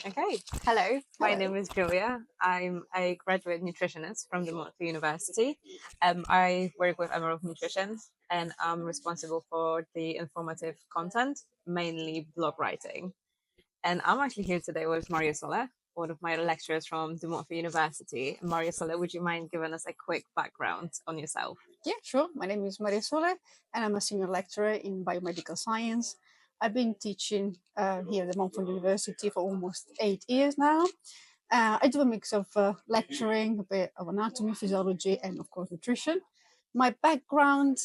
Okay, hello, my name is Julia. I'm a graduate nutritionist from the University. I work with Emerald Nutrition and I'm responsible for the informative content, mainly blog writing. And I'm actually here today with Maria Soler, one of my lecturers from the University. Maria Soler, would you mind giving us a quick background on yourself? Yeah, sure. My name is Maria Sole, and I'm a senior lecturer in biomedical science. I've been teaching here at the Montfort University for almost 8 years now. I do a mix of lecturing, a bit of anatomy, physiology, and of course nutrition. My background,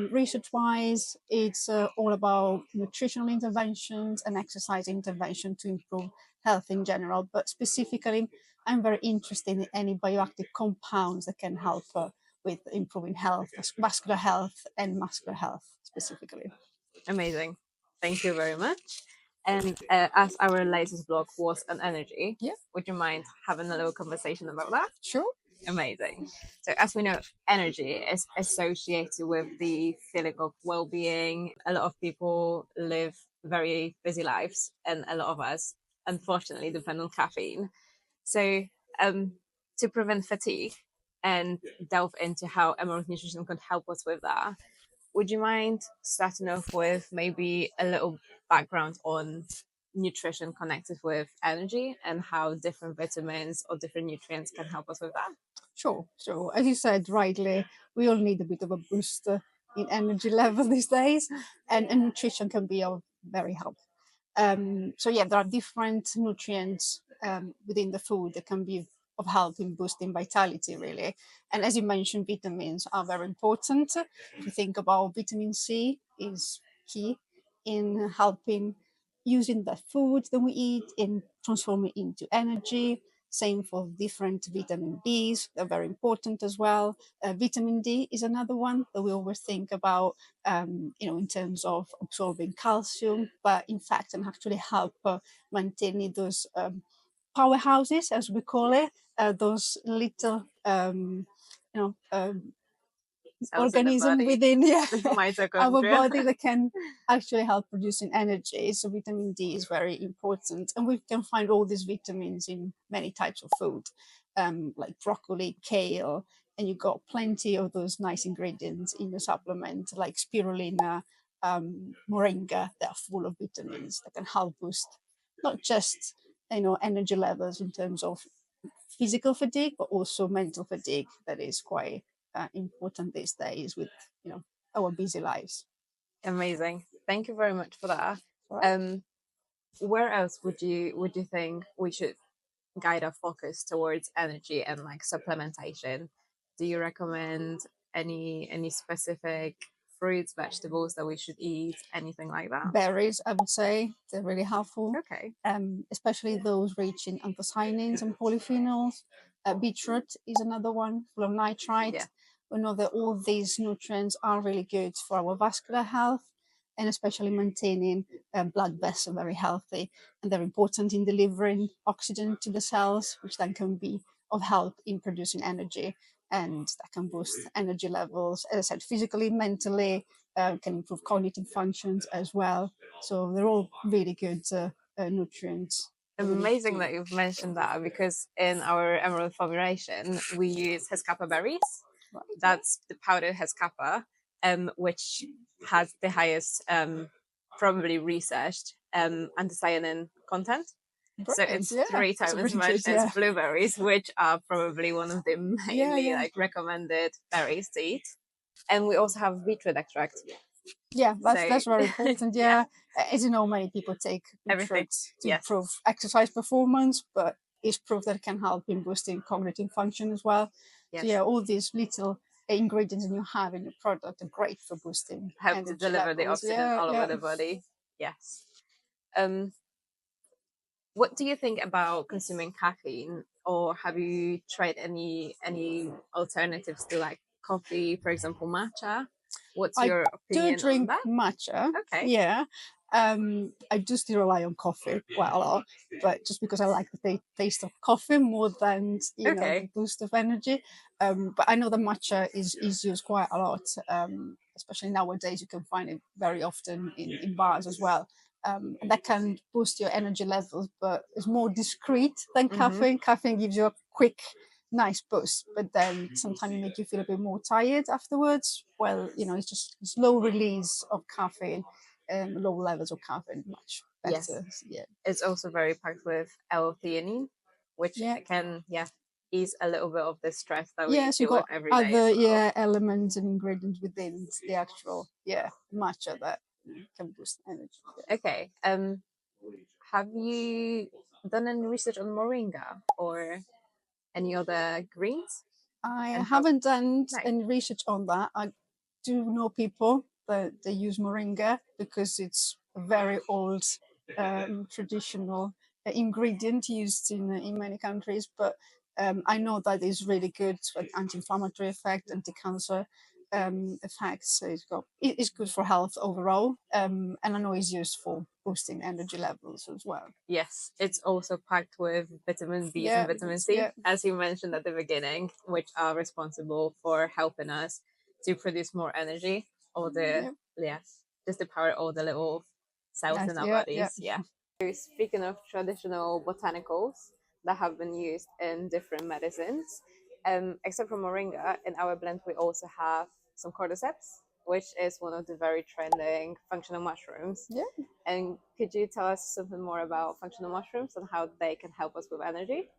research-wise, it's all about nutritional interventions and exercise intervention to improve health in general. But specifically, I'm very interested in any bioactive compounds that can help with improving health, vascular health, and muscular health specifically. Amazing. Thank you very much. And as our latest blog was on energy, Yeah, would you mind having a little conversation about that? sure. Amazing. So, as we know, energy is associated with the feeling of well being. A lot of people live very busy lives, and a lot of us, unfortunately, depend on caffeine. So, um, to prevent fatigue and delve into how Emerald Nutrition could help us with that, would you mind starting off with maybe a little background on nutrition connected with energy and how different vitamins or different nutrients can help us with that? Sure. So, as you said rightly, we all need a bit of a boost in energy level these days, and nutrition can be of very help. So, yeah, there are different nutrients within the food that can be of help in boosting vitality, really. And as you mentioned, vitamins are very important. If you think about vitamin C, is key in helping using the food that we eat and transform it into energy. Same for different vitamin Bs, they're very important as well. Vitamin D is another one that we always think about, in terms of absorbing calcium, but in fact, can actually help maintaining those powerhouses, as we call it, those little, you know, Cells in the organism body, within the our body mitochondria. that can actually help producing energy. So vitamin D is very important, and we can find all these vitamins in many types of food, like broccoli, kale, and you got plenty of those nice ingredients in the supplement, like spirulina, moringa. That are full of vitamins that can help boost not just energy levels in terms of physical fatigue, but also mental fatigue. That is quite important these days with our busy lives. Amazing. Thank you very much for that. All right. Um, where else would you think we should guide our focus towards energy and like supplementation? Do you recommend any specific fruits, vegetables that we should eat, anything like that? Berries, I would say, they're really helpful, Okay. especially those rich in anthocyanins and polyphenols. Beetroot is another one full of nitrite. Yeah. We know that all these nutrients are really good for our vascular health and especially maintaining blood vessels very healthy. And they're important in delivering oxygen to the cells, which then can be of help in producing energy. And that can boost energy levels, as I said, physically, mentally, can improve cognitive functions as well. So they're all really good nutrients. Amazing that you've mentioned that because in our emerald formulation we use Hescapa berries. Right. That's the powdered Hescapa, which has the highest, probably researched, anthocyanin content. So Right, it's yeah. 3 times So as really much good, yeah. as blueberries, which are probably one of the Yeah, mainly yeah. like recommended berries to eat. And we also have beetroot extract. Yeah, that's So that's very important. yeah, Yeah, as you know, many people take everything. beetroot to Yes, improve exercise performance, but it's proof that it can help in boosting cognitive function as well. So yes. yeah, all these little ingredients you have in your product are great for boosting Help to energy deliver the levels. oxygen Yeah, all over yeah. the body. Yes. Um, what do you think about consuming caffeine, or have you tried any alternatives to like coffee, for example, matcha? What's I your do opinion on drink that? matcha. Okay. Yeah. I do still rely on coffee quite a lot, but just because I like the taste of coffee more than the Okay. boost of energy. But I know the matcha is used quite a lot, especially nowadays. You can find it very often in bars as well. And that can boost your energy levels, but it's more discreet than Mm-hmm. caffeine. Caffeine gives you a quick nice boost, but then sometimes it make you feel a bit more tired afterwards. Well, it's just slow release of caffeine and low levels of caffeine, much Yes. better. Yeah. It's also very packed with L-theanine, which Yeah. can, ease a little bit of the stress that we Yes, you deal with got every day as other well. elements and ingredients within the actual matcha that can boost energy. Yeah. Okay. Have you done any research on moringa or any other greens I and how? haven't done No. any research on that. I do know people that they use moringa because it's a very old traditional ingredient used in many countries. But I know that it's really good for anti-inflammatory effect, anti-cancer effects. So it's good for health overall, and I know it's used for boosting energy levels as well. Yes, it's also packed with vitamin B and Yeah, vitamin C, yeah, as you mentioned at the beginning, which are responsible for helping us to produce more energy or yeah, just to power all the little cells in our yeah, yeah. bodies. Yeah. So speaking of traditional botanicals that have been used in different medicines, except for moringa, in our blend we also have some cordyceps, which is one of the very trending functional mushrooms. Yeah. And could you tell us something more about functional mushrooms and how they can help us with energy?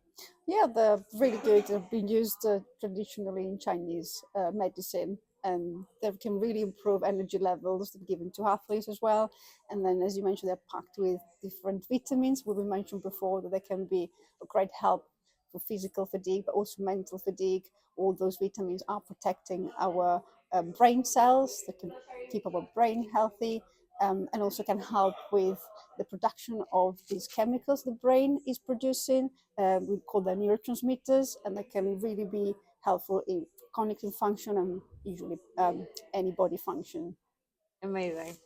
Yeah, they're really good. They've been used traditionally in Chinese medicine, and they can really improve energy levels. They're given to athletes as well. And then, as you mentioned, they're packed with different vitamins. We mentioned before that they can be a great help for physical fatigue, but also mental fatigue. All those vitamins are protecting our brain cells. They can keep our brain healthy, and also can help with the production of these chemicals the brain is producing. We call them neurotransmitters, and they can really be helpful in cognitive function and usually any body function. Amazing.